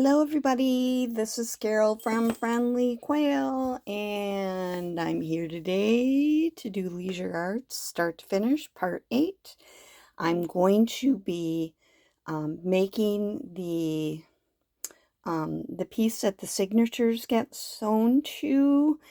Hello everybody, this is Carol from Friendly Quail, and I'm here today to do Leisure Arts Start to Finish Part 8. I'm going to be making the piece that the signatures get sewn to,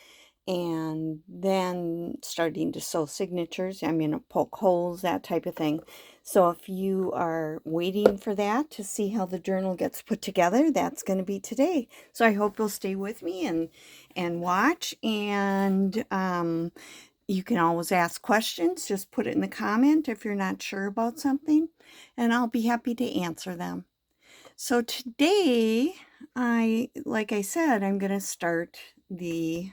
and then starting to sew signatures. I'm going to poke holes, that type of thing. So if you are waiting for that to see how the journal gets put together, that's going to be today. So I hope you'll stay with me and watch. And you can always ask questions. Just put it in the comment if you're not sure about something, and I'll be happy to answer them. So today, like I said, I'm going to start the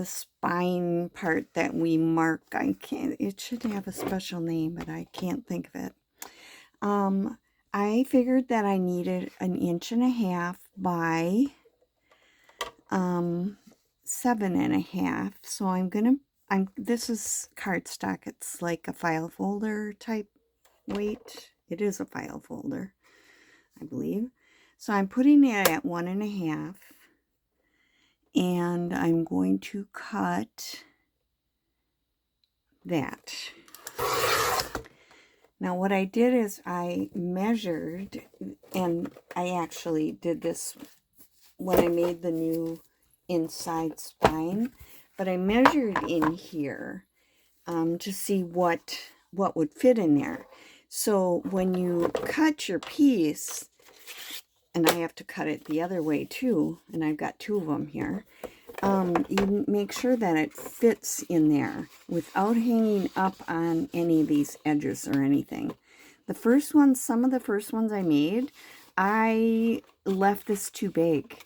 spine part that we mark. It should have a special name, but I can't think of it. I figured that I needed 1.5 inches by 7.5. So this is cardstock. It's like a file folder type weight. It is a file folder, I believe. So I'm putting it at 1.5. And I'm going to cut that. Now what I did is I measured, and I actually did this when I made the new inside spine, but I measured in here to see what would fit in there. So when you cut your piece, and I have to cut it the other way too, and I've got 2 of them here, you make sure that it fits in there without hanging up on any of these edges or anything. Some of the first ones I made, I left this too big,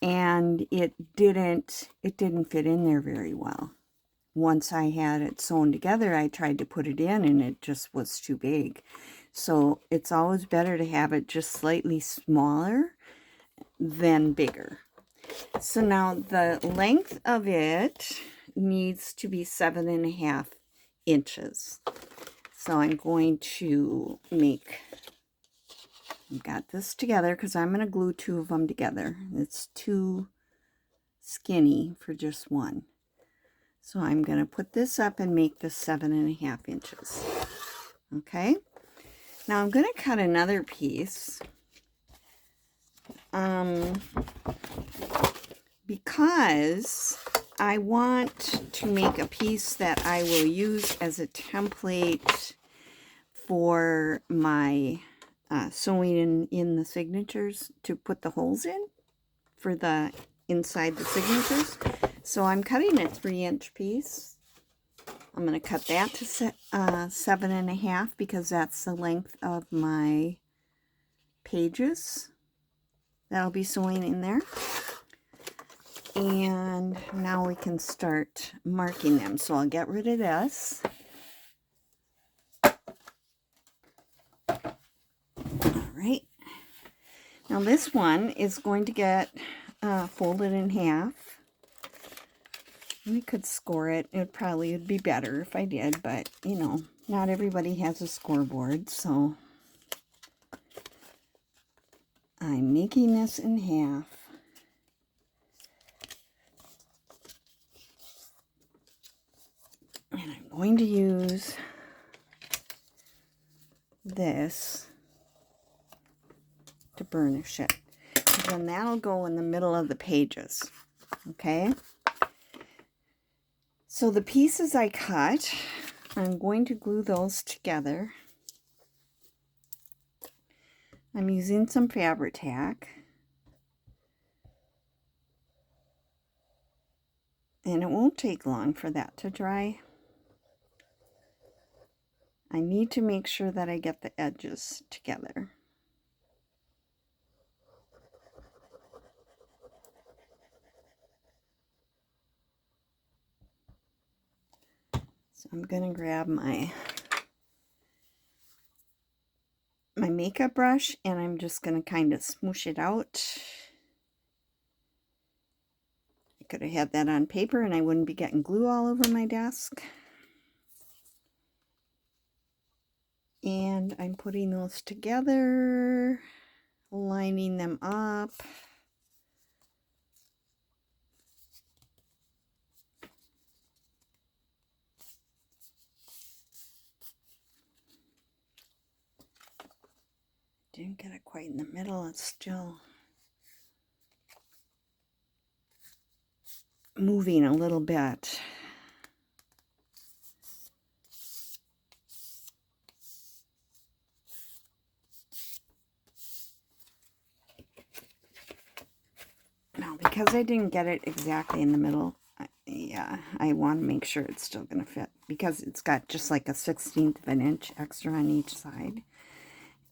and it didn't fit in there very well. Once I had it sewn together, I tried to put it in, and it just was too big. So it's always better to have it just slightly smaller than bigger. So now the length of it needs to be 7.5 inches. So I'm going to got this together because I'm going to glue 2 of them together. It's too skinny for just one. So I'm going to put this up and make this 7.5 inches. Okay. Now I'm going to cut another piece. Because I want to make a piece that I will use as a template for my sewing in the signatures, to put the holes in for the inside the signatures. So I'm cutting a 3-inch piece. I'm going to cut that to 7.5 because that's the length of my pages that I'll be sewing in there. And now we can start marking them. So I'll get rid of this. All right. Now this one is going to get folded in half. We could score it. It probably would be better if I did, but you know, not everybody has a scoreboard, so I'm making this in half. And I'm going to use this to burnish it. And then that'll go in the middle of the pages. Okay? So the pieces I cut, I'm going to glue those together. I'm using some Fabri-Tac. And it won't take long for that to dry. I need to make sure that I get the edges together. So I'm going to grab my makeup brush, and I'm just going to kind of smoosh it out. I could have had that on paper and I wouldn't be getting glue all over my desk. And I'm putting those together lining them up. Didn't get it quite in the middle. It's still moving a little bit. Now, because I didn't get it exactly in the middle, yeah, I want to make sure it's still going to fit, because it's got just like a 1/16 of an inch extra on each side.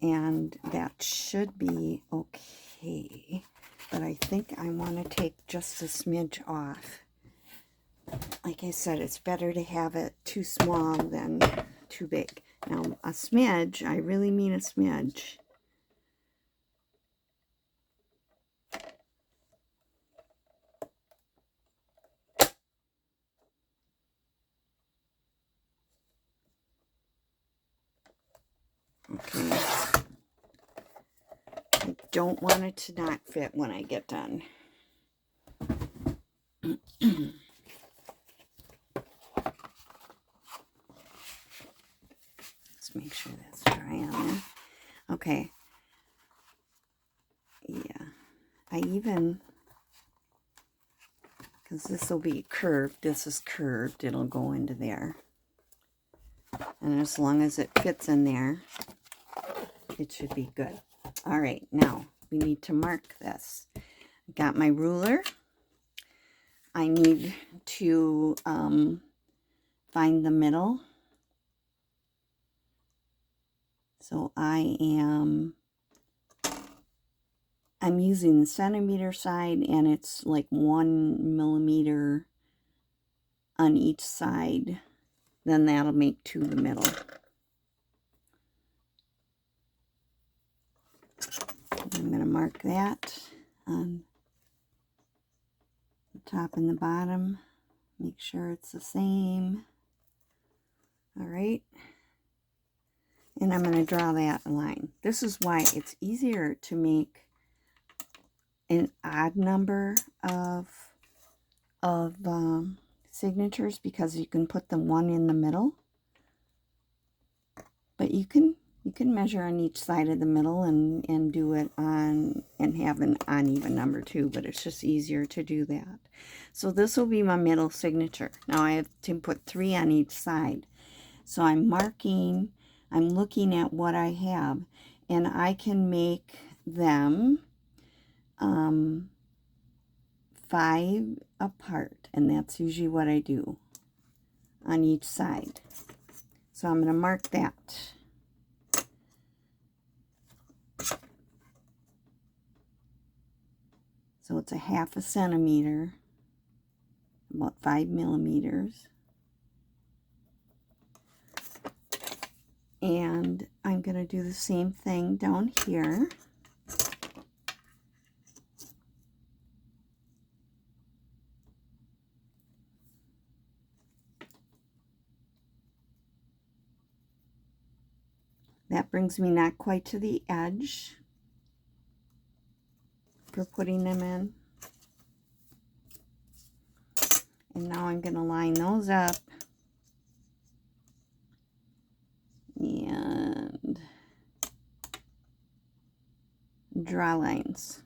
And that should be okay. But I think I want to take just a smidge off. Like I said, it's better to have it too small than too big. Now, a smidge, I really mean a smidge. Okay. I don't want it to not fit when I get done. Let's make sure that's dry on there. Okay. Yeah. I even, because this will be curved, this is curved, it'll go into there. And as long as it fits in there, it should be good. All right, now we need to mark this. I got my ruler. I need to find the middle. So I'm using the centimeter side, and it's like 1 millimeter on each side. Then that'll make 2 the middle. I'm going to mark that on the top and the bottom. Make sure it's the same. All right. And I'm going to draw that line. This is why it's easier to make an odd number of signatures, because you can put the one in the middle. But you can measure on each side of the middle and do it on, and have an uneven number too, but it's just easier to do that. So this will be my middle signature. Now I have to put 3 on each side. So I'm marking, I'm looking at what I have, and I can make them 5 apart, and that's usually what I do on each side. So I'm going to mark that. So it's a 1/2 centimeter, about 5 millimeters. And I'm going to do the same thing down here. That brings me not quite to the edge for putting them in. And now I'm going to line those up and draw lines.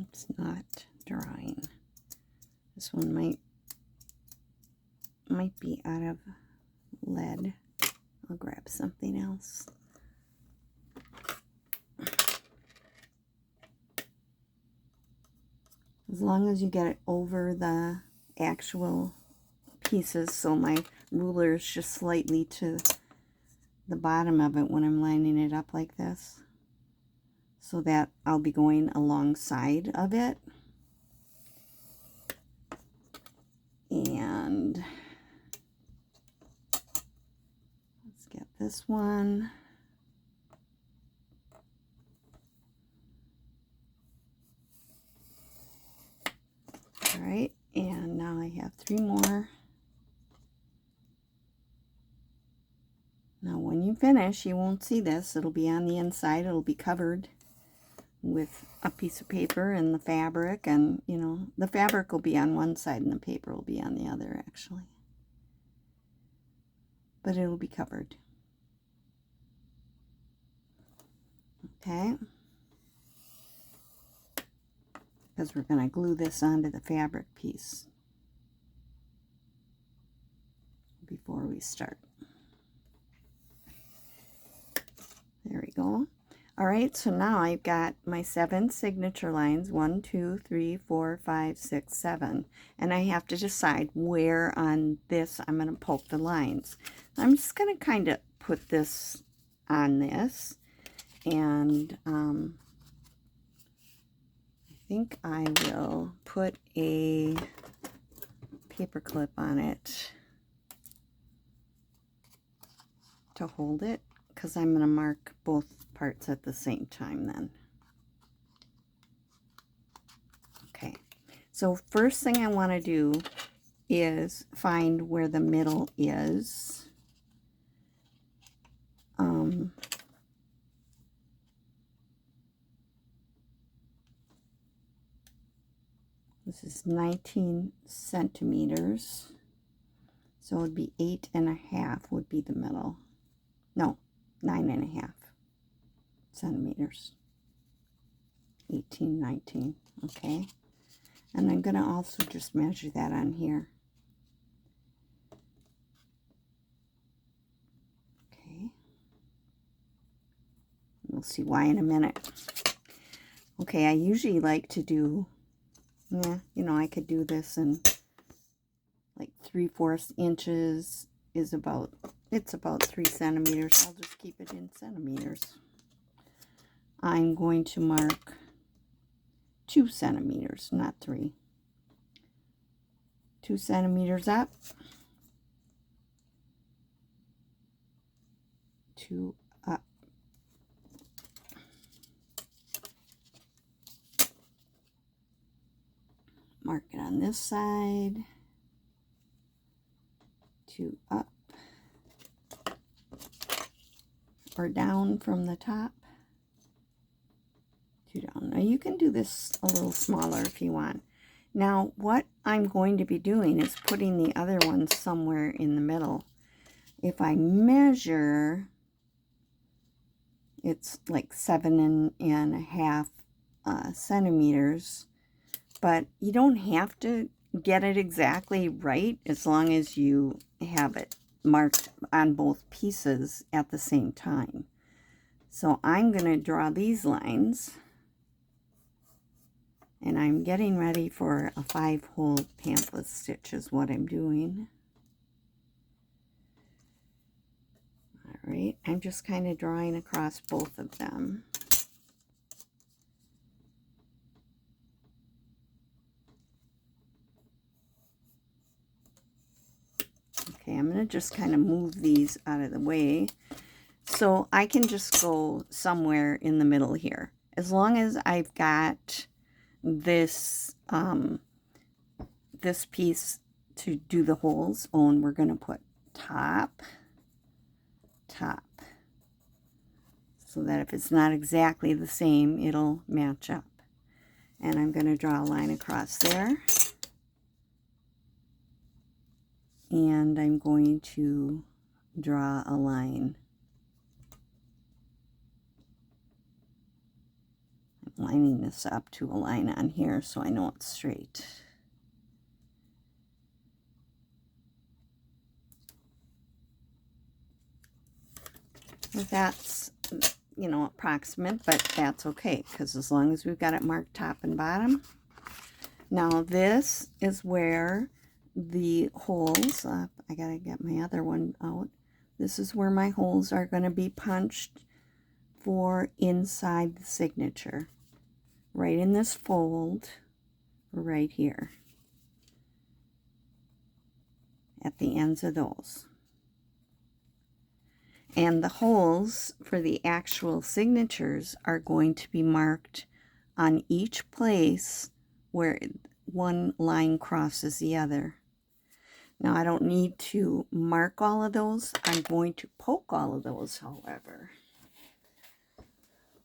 It's not drawing. This one might be out of lead. I'll grab something else. As long as you get it over the actual pieces, so my ruler is just slightly to the bottom of it when I'm lining it up like this, so that I'll be going alongside of it. And let's get this one. All right, and now I have 3 more. Now when you finish, you won't see this. It'll be on the inside. It'll be covered with a piece of paper and the fabric, and you know, the fabric will be on one side and the paper will be on the other actually. But it'll be covered. Okay. Because we're going to glue this onto the fabric piece before we start. There we go. All right, so now I've got my 7 signature lines, 1, 2, 3, 4, 5, 6, 7. And I have to decide where on this I'm going to poke the lines. I'm just going to kind of put this on this, and I think I will put a paper clip on it to hold it, because I'm going to mark both parts at the same time then. Okay, so first thing I want to do is find where the middle is. This is 19 centimeters, so it would be 8.5 would be the middle. No, 9.5 centimeters. 18, 19. Okay, and I'm going to also just measure that on here. Okay, we'll see why in a minute. Okay, I usually like to do, yeah, you know, I could do this in like 3/4 inches is about, it's about 3 centimeters. I'll just keep it in centimeters. I'm going to mark 2 centimeters, not 3. 2 centimeters up, 2 up. Mark it on this side, 2 up, or down from the top, 2 down. Now you can do this a little smaller if you want. Now what I'm going to be doing is putting the other one somewhere in the middle. If I measure, it's like 7.5 centimeters, but you don't have to get it exactly right as long as you have it marked on both pieces at the same time. So I'm going to draw these lines, and I'm getting ready for a 5-hole pamphlet stitch is what I'm doing. All right, I'm just kind of drawing across both of them. Okay, I'm going to just kind of move these out of the way so I can just go somewhere in the middle here. As long as I've got this this piece to do the holes on, we're going to put top, top, so that if it's not exactly the same, it'll match up. And I'm going to draw a line across there. And I'm going to draw a line. I'm lining this up to a line on here so I know it's straight. That's, you know, approximate, but that's okay, because as long as we've got it marked top and bottom. Now this is where the holes, I gotta get my other one out. This is where my holes are going to be punched for inside the signature. Right in this fold, right here. At the ends of those. And the holes for the actual signatures are going to be marked on each place where one line crosses the other. Now I don't need to mark all of those. I'm going to poke all of those, however.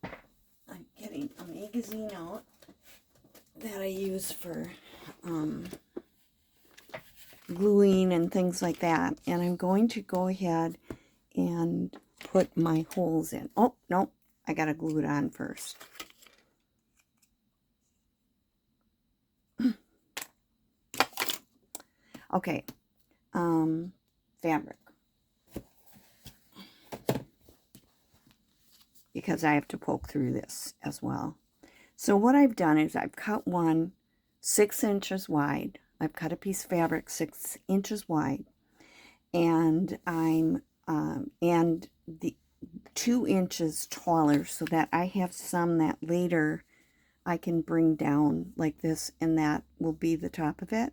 I'm getting a magazine out that I use for gluing and things like that. And I'm going to go ahead and put my holes in. Oh, no, I got to glue it on first. Okay, fabric. Because I have to poke through this as well. So what I've done is I've cut one 6 inches wide. I've cut a piece of fabric 6 inches wide, and I'm and the 2 inches taller, so that I have some that later I can bring down like this, and that will be the top of it.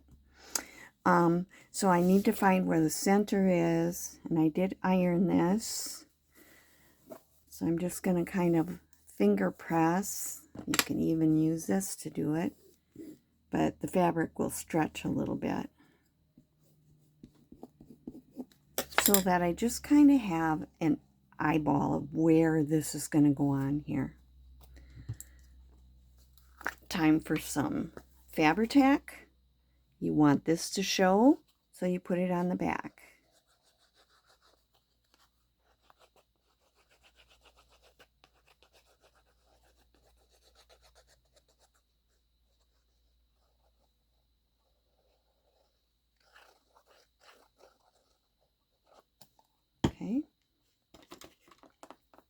So I need to find where the center is, and I did iron this. So I'm just going to kind of finger press. You can even use this to do it, but the fabric will stretch a little bit. So that I just kind of have an eyeball of where this is going to go on here. Time for some Fabri-Tac. You want this to show, so you put it on the back. Okay.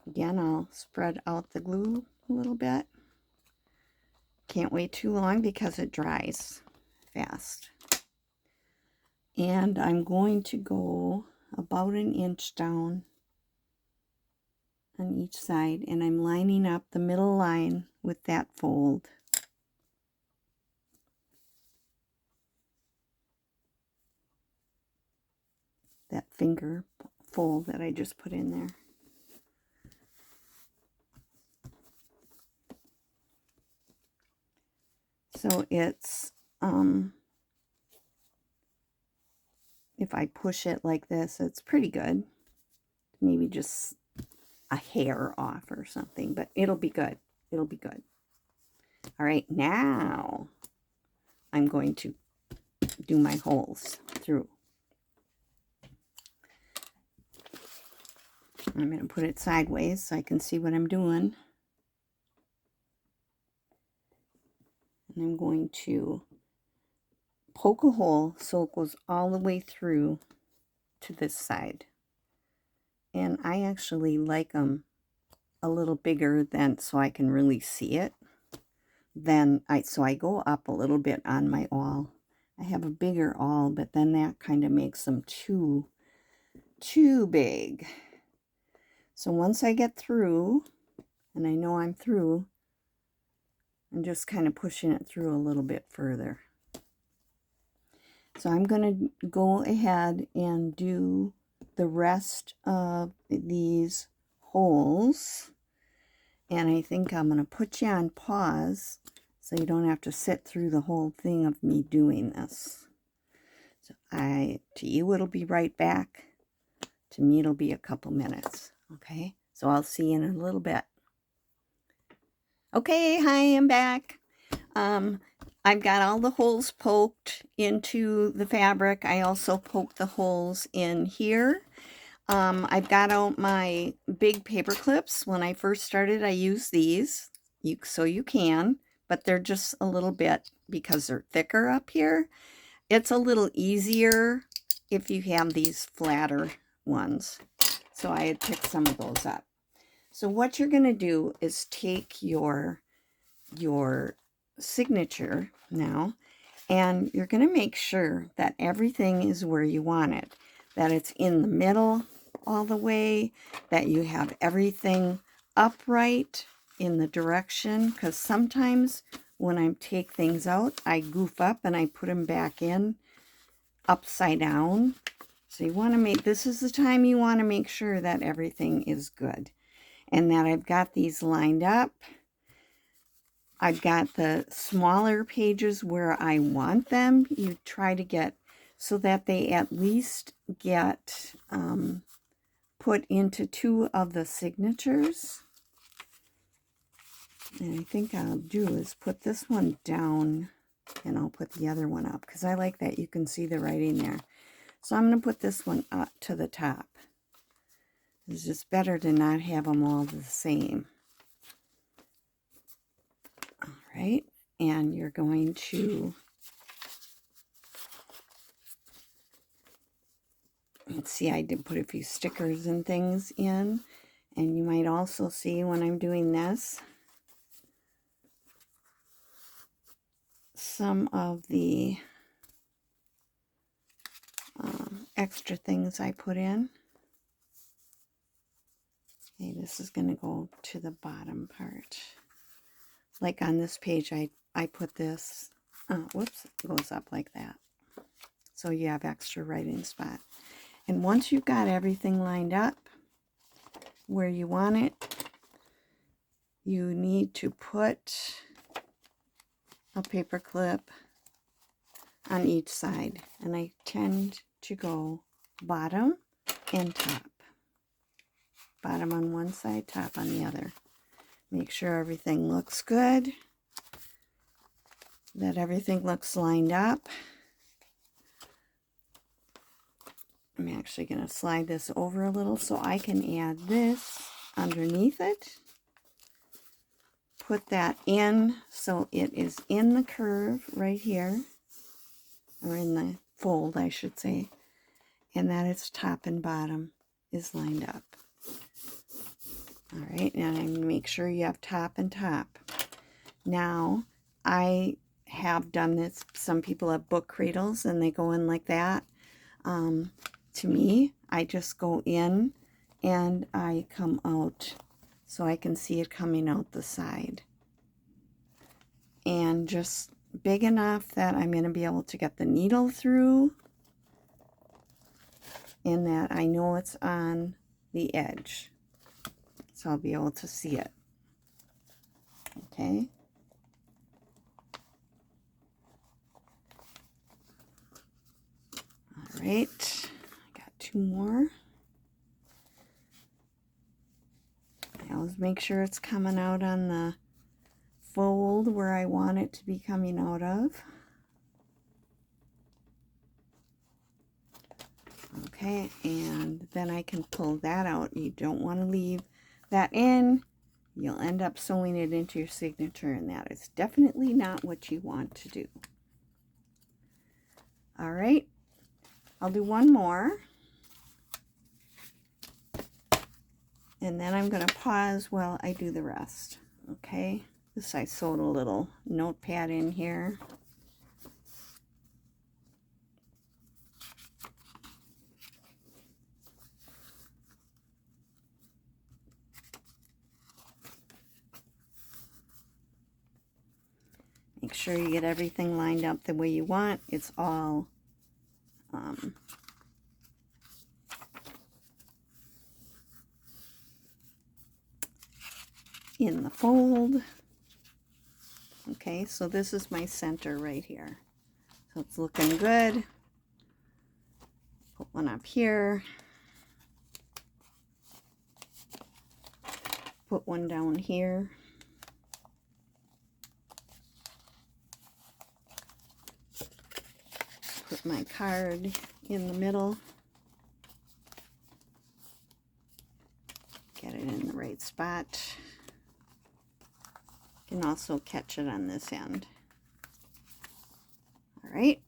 Again, I'll spread out the glue a little bit. Can't wait too long because it dries fast. And I'm going to go about 1 inch down on each side, and I'm lining up the middle line with that fold. That finger fold that I just put in there. So it's, if I push it like this, it's pretty good. Maybe just a hair off or something, but it'll be good. It'll be good. All right, now I'm going to do my holes through. I'm going to put it sideways so I can see what I'm doing. And I'm going to poke a hole so it goes all the way through to this side. And I actually like them a little bigger than, so I can really see it. So I go up a little bit on my awl. I have a bigger awl, but then that kind of makes them too big. So once I get through, and I know I'm through, I'm just kind of pushing it through a little bit further. So I'm going to go ahead and do the rest of these holes. And I think I'm going to put you on pause so you don't have to sit through the whole thing of me doing this. So to you, it'll be right back. To me, it'll be a couple minutes. Okay, so I'll see you in a little bit. Okay, hi, I'm back. I've got all the holes poked into the fabric. I also poked the holes in here. I've got out my big paper clips. When I first started, I used these, so you can, but they're just a little bit, because they're thicker up here. It's a little easier if you have these flatter ones. So I had picked some of those up. So what you're going to do is take your signature now, and you're going to make sure that everything is where you want it, that it's in the middle all the way, that you have everything upright in the direction, because sometimes when I take things out, I goof up and I put them back in upside down. So you want to this is the time you want to make sure that everything is good, and that I've got these lined up. I've got the smaller pages where I want them. You try to get so that they at least get put into 2 of the signatures. And I think I'll do is put this one down and I'll put the other one up because I like that you can see the writing there. So I'm going to put this one up to the top. It's just better to not have them all the same. All right, and you're going to, let's see, I did put a few stickers and things in, and you might also see when I'm doing this, some of the extra things I put in. Okay, this is going to go to the bottom part. Like on this page, I put this, whoops, it goes up like that. So you have extra writing spot. And once you've got everything lined up where you want it, you need to put a paper clip on each side. And I tend to go bottom and top. Bottom on one side, top on the other. Make sure everything looks good, that everything looks lined up. I'm actually going to slide this over a little so I can add this underneath it. Put that in so it is in the curve right here, or in the fold, I should say, and that its top and bottom is lined up. All right, and make sure you have top and top. Now, I have done this. Some people have book cradles and they go in like that. To me, I just go in and I come out so I can see it coming out the side. And just big enough that I'm going to be able to get the needle through and that I know it's on the edge. So I'll be able to see it. Okay. All right. I got 2 more. I always make sure it's coming out on the fold where I want it to be coming out of. Okay, and then I can pull that out. You don't want to leave that in. You'll end up sewing it into your signature, and that is definitely not what you want to do. All right, I'll do one more. And then I'm going to pause while I do the rest. Okay, this I sewed a little notepad in here. Make sure you get everything lined up the way you want. It's all in the fold. Okay, so this is my center right here. So it's looking good. Put one up here. Put one down here. Put my card in the middle. Get it in the right spot. You can also catch it on this end. All right.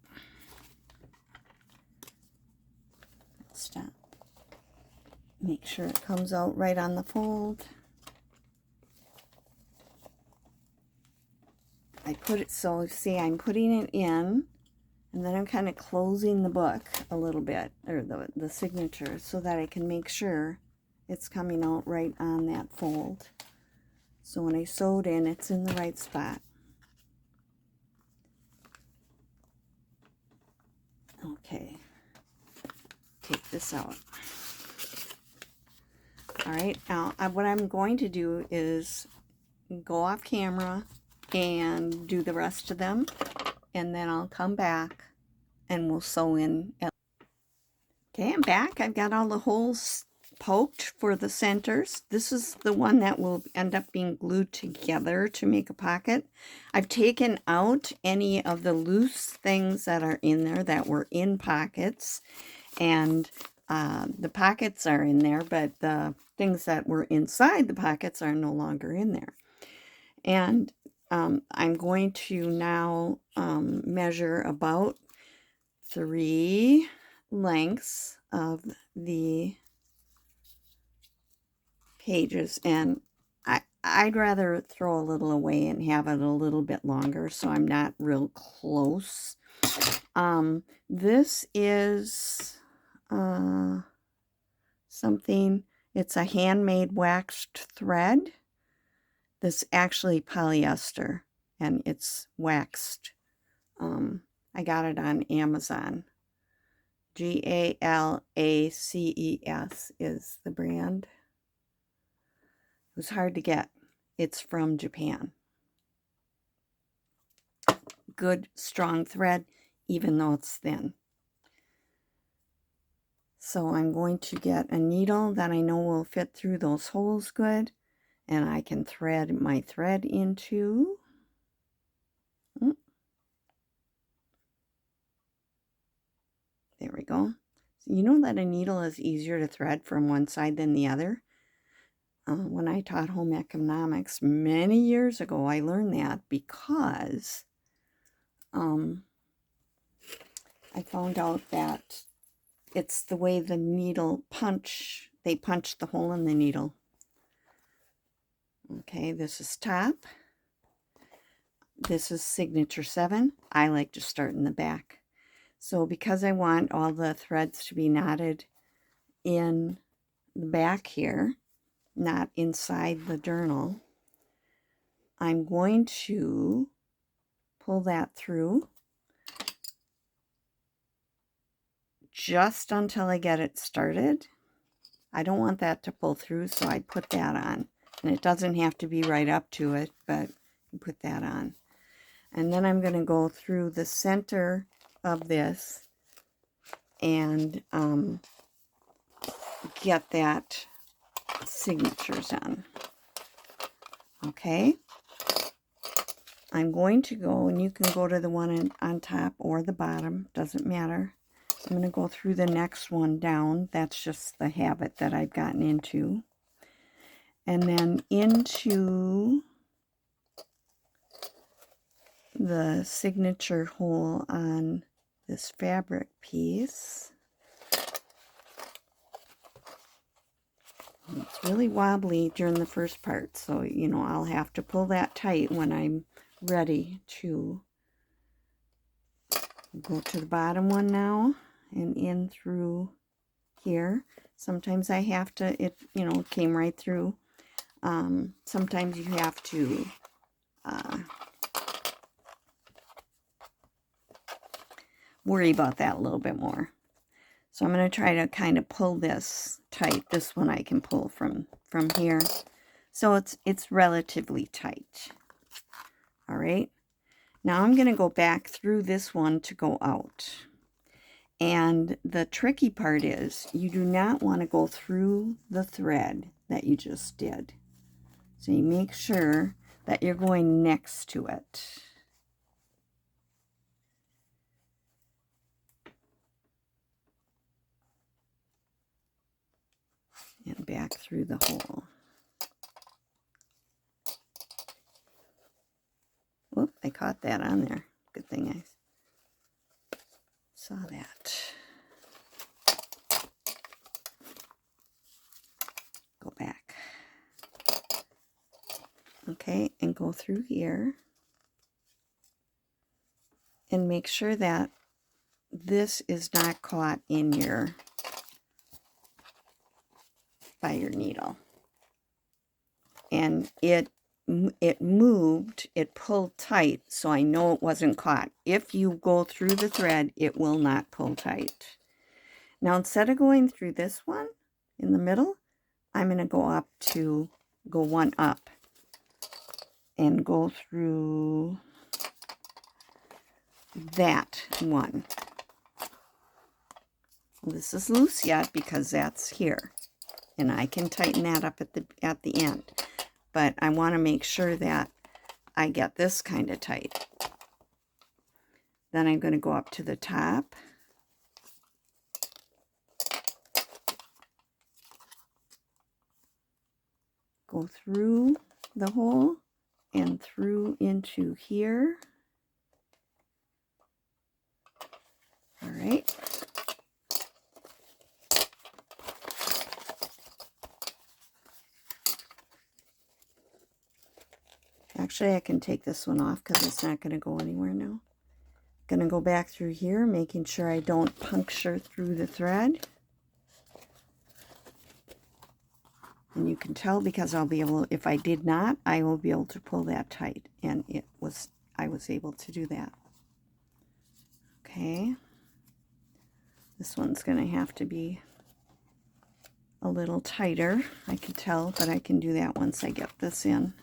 Stop. Make sure it comes out right on the fold. I put it, so see, I'm putting it in, and then I'm kind of closing the book a little bit, or the signature, so that I can make sure it's coming out right on that fold. So when I sewed in, it's in the right spot. Okay, take this out. All right, now what I'm going to do is go off camera and do the rest of them, and then I'll come back and we'll sew in. Okay, I'm back. I've got all the holes poked for the centers. This is the one that will end up being glued together to make a pocket. I've taken out any of the loose things that are in there that were in pockets, and the pockets are in there, but the things that were inside the pockets are no longer in there. And I'm going to now measure about 3 lengths of the pages, and I'd rather throw a little away and have it a little bit longer so I'm not real close. This is something, it's a handmade waxed thread. This is actually polyester and it's waxed. I got it on Amazon. GALACES is the brand. It was hard to get. It's from Japan. Good, strong thread, even though it's thin. So I'm going to get a needle that I know will fit through those holes good, and I can thread my thread into. There we go. You know that a needle is easier to thread from one side than the other? When I taught home economics many years ago, I learned that because I found out that it's the way the needle they punch the hole in the needle. Okay, this is top. This is signature 7. I like to start in the back. So because I want all the threads to be knotted in the back here, not inside the journal, I'm going to pull that through just until I get it started. I don't want that to pull through, so I put that on. And it doesn't have to be right up to it, but you put that on. And then I'm going to go through the center of this and get that signatures on. Okay, I'm going to go, and you can go to the one on top or the bottom, doesn't matter. I'm going to go through the next one down. That's just the habit that I've gotten into. And then into the signature hole on this fabric piece. It's really wobbly during the first part, so you know I'll have to pull that tight when I'm ready to go to the bottom one now and in through here. Sometimes I have to, it came right through. Sometimes you have to worry about that a little bit more. So I'm going to try to kind of pull this tight. This one I can pull from here. So it's relatively tight. All right. Now I'm going to go back through this one to go out. And the tricky part is you do not want to go through the thread that you just did. So you make sure that you're going next to it. And back through the hole. Whoop, I caught that on there. Good thing I saw that. Go back. Okay, and go through here. And make sure that this is not caught in by your needle. And it moved, it pulled tight, so I know it wasn't caught. If you go through the thread, it will not pull tight. Now instead of going through this one in the middle, I'm going to go one up. and go through that one. This is loose yet because that's here, and I can tighten that up at the end, but I want to make sure that I get this kind of tight. Then I'm going to go up to the top, go through the hole and through into here. All right. Actually, I can take this one off because it's not going to go anywhere now. Going to go back through here, making sure I don't puncture through the thread. And you can tell because I'll be able, if I did not, I will be able to pull that tight. And I was able to do that. Okay. This one's going to have to be a little tighter, I can tell, but I can do that once I get this in.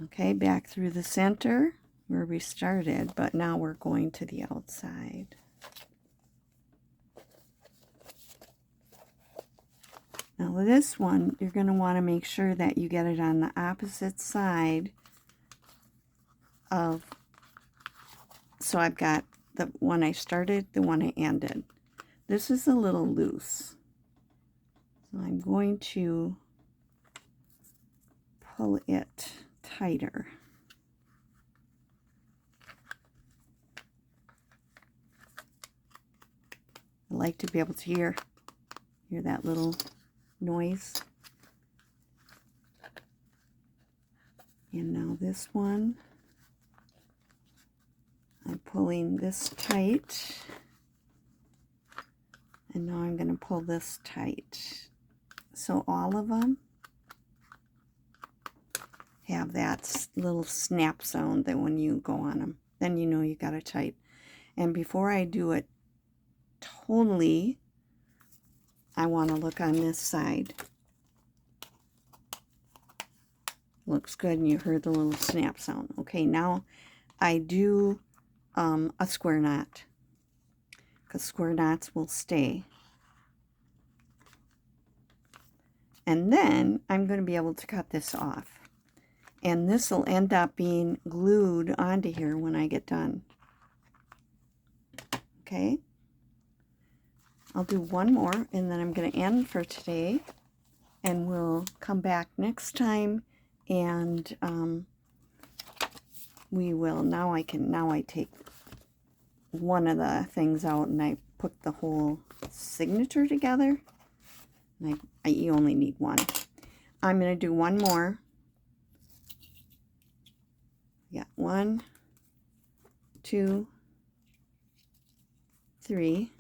Okay, back through the center where we started, but now we're going to the outside. Now this one, you're going to want to make sure that you get it on the opposite side of, so I've got the one I started, the one I ended. This is a little loose. So I'm going to pull it tighter. I like to be able to hear that little noise. And now this one, I'm pulling this tight, and now I'm going to pull this tight. So all of them have that little snap sound that when you go on them, then you know you got it tight. And before I do it totally, I want to look on this side. Looks good, and you heard the little snap sound. Okay, now I do a square knot, because square knots will stay. And then I'm going to be able to cut this off. And this will end up being glued onto here when I get done. Okay? I'll do one more, and then I'm going to end for today. And we'll come back next time, and we will, now I take one of the things out, and I put the whole signature together. And you only need one. I'm going to do one more. Yeah, 1, 2, 3.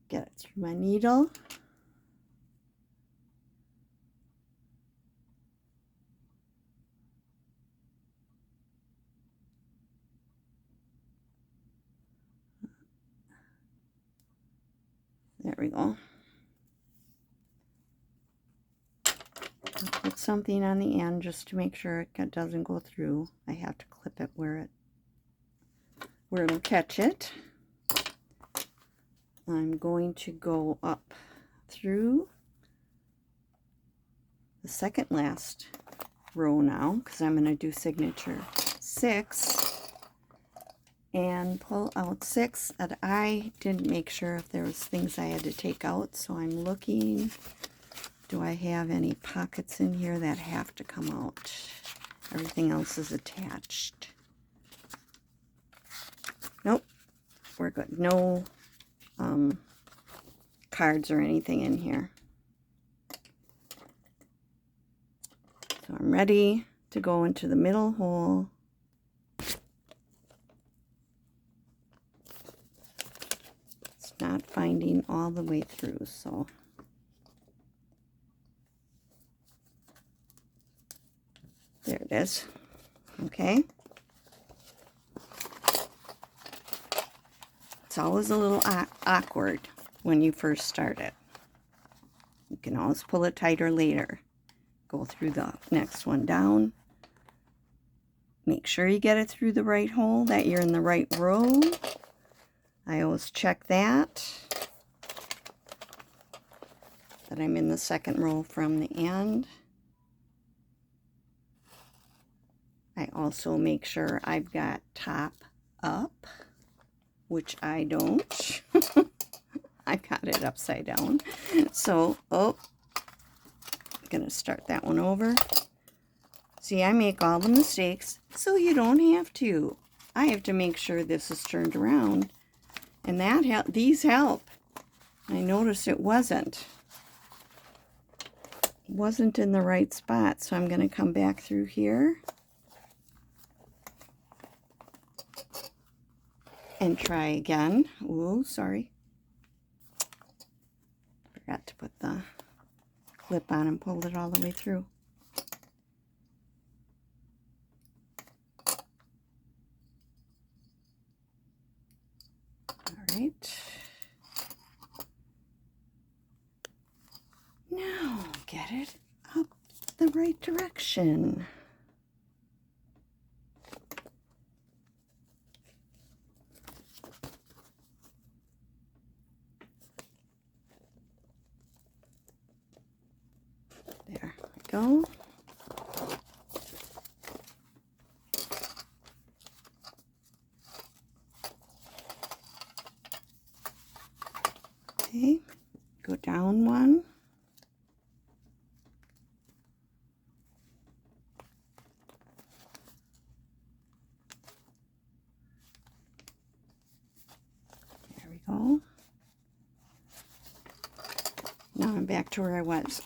Get it through my needle. There we go. I'll put something on the end just to make sure it doesn't go through. I have to clip it where it'll catch it. I'm going to go up through the second last row now, because I'm going to do signature 6, and pull out 6. And I didn't make sure if there was things I had to take out, so I'm looking, do I have any pockets in here that have to come out? Everything else is attached. Nope, we're good. No cards or anything in here. So I'm ready to go into the middle hole. It's not finding all the way through, so there it is. Okay. It's always a little awkward when you first start it. You can always pull it tighter later. Go through the next one down. Make sure you get it through the right hole, that you're in the right row. I always check that I'm in the second row from the end. I also make sure I've got top up, which I don't. I got it upside down. So, I'm going to start that one over. See, I make all the mistakes, so you don't have to. I have to make sure this is turned around, and these help. I noticed it wasn't in the right spot, so I'm going to come back through here and try again. Ooh, sorry. Forgot to put the clip on and pulled it all the way through. All right. Now get it up the right direction. There we go. Okay, go down one. There we go. Now I'm back to where I was.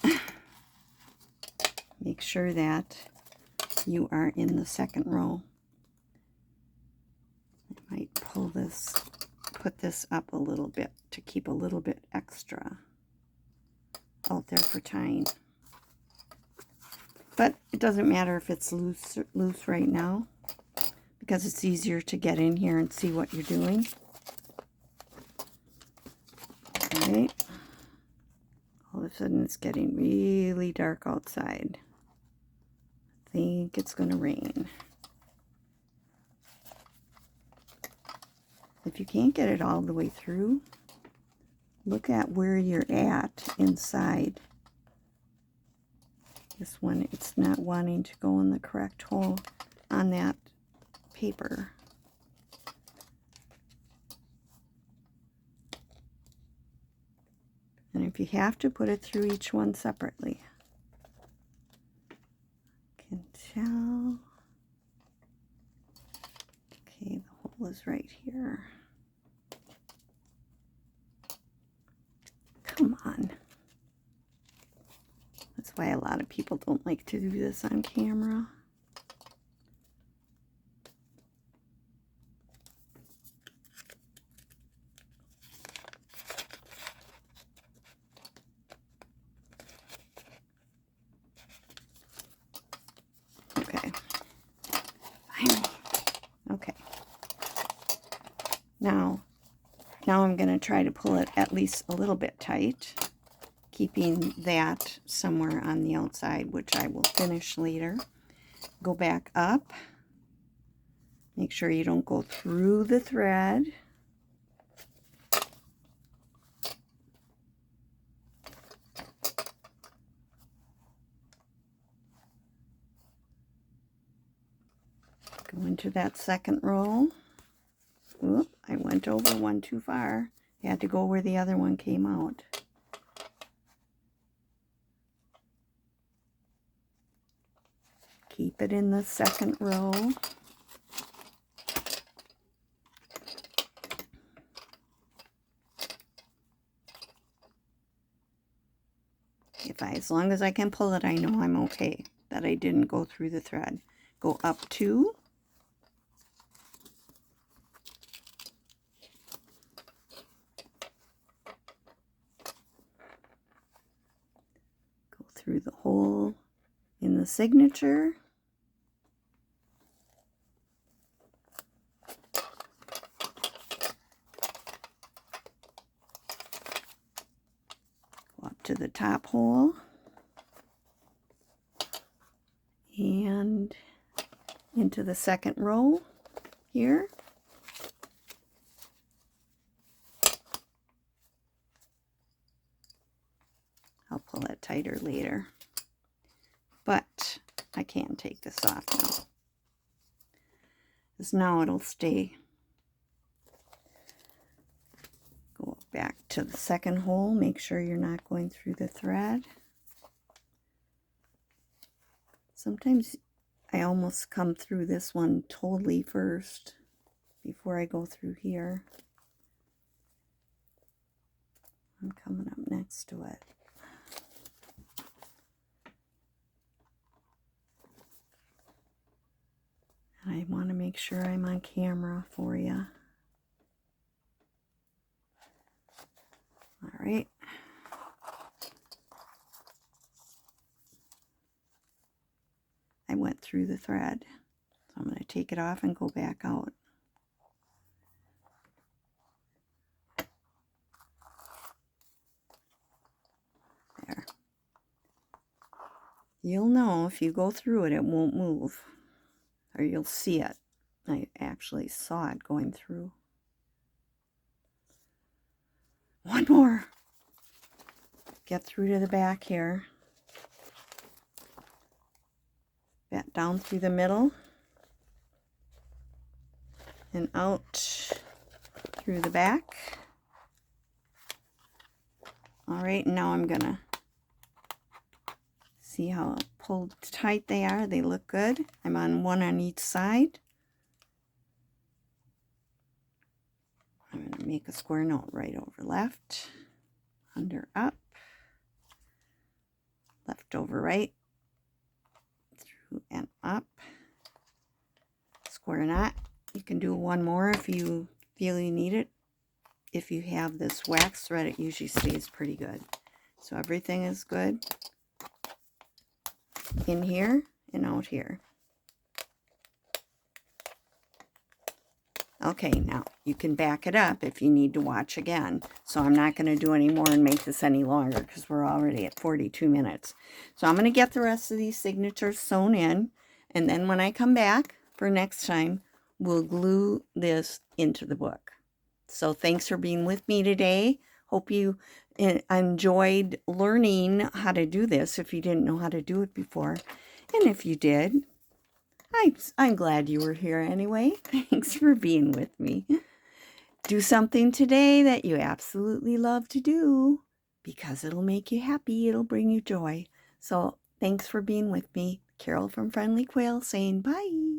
Make sure that you are in the second row. I might put this up a little bit to keep a little bit extra out there for tying. But it doesn't matter if it's loose right now, because it's easier to get in here and see what you're doing. All right. All of a sudden it's getting really dark outside. I think it's going to rain. If you can't get it all the way through, look at where you're at inside. This one, it's not wanting to go in the correct hole on that paper. And if you have to, put it through each one separately. Can tell. Okay, the hole is right here. Come on. That's why a lot of people don't like to do this on camera. Okay. Finally. Okay. Now I'm going to try to pull it at least a little bit tight, keeping that somewhere on the outside, which I will finish later. Go back up. Make sure you don't go through the thread. Go into that second row. Oop, I went over one too far. You had to go where the other one came out. Keep it in the second row. As long as I can pull it, I know I'm okay, that I didn't go through the thread. Go up 2. Go through the hole in the signature. top hole and into the second row here. I'll pull it tighter later, but I can take this off now, because now it'll stay. Go back to the second hole, make sure you're not going through the thread. Sometimes I almost come through this one totally first before I go through here. I'm coming up next to it. And I want to make sure I'm on camera for you. All right. I went through the thread, so I'm going to take it off and go back out. There. You'll know if you go through it, it won't move, or you'll see it. I actually saw it going through. One more. Get through to the back here. Back down through the middle and out through the back. All right, now I'm gonna see how pulled tight they are. They look good. I'm on one on each side. I'm gonna make a square knot right over left, under up, left over right, through and up, square knot. You can do one more if you feel you need it. If you have this wax thread, it usually stays pretty good. So everything is good in here and out here. Okay, now you can back it up if you need to watch again. So I'm not going to do any more and make this any longer because we're already at 42 minutes. So I'm going to get the rest of these signatures sewn in, and then when I come back for next time, we'll glue this into the book. So thanks for being with me today. Hope you enjoyed learning how to do this if you didn't know how to do it before. And if you did, I'm glad you were here anyway. Thanks for being with me. Do something today that you absolutely love to do, because it'll make you happy. It'll bring you joy. So thanks for being with me. Carol from Friendly Quail saying bye.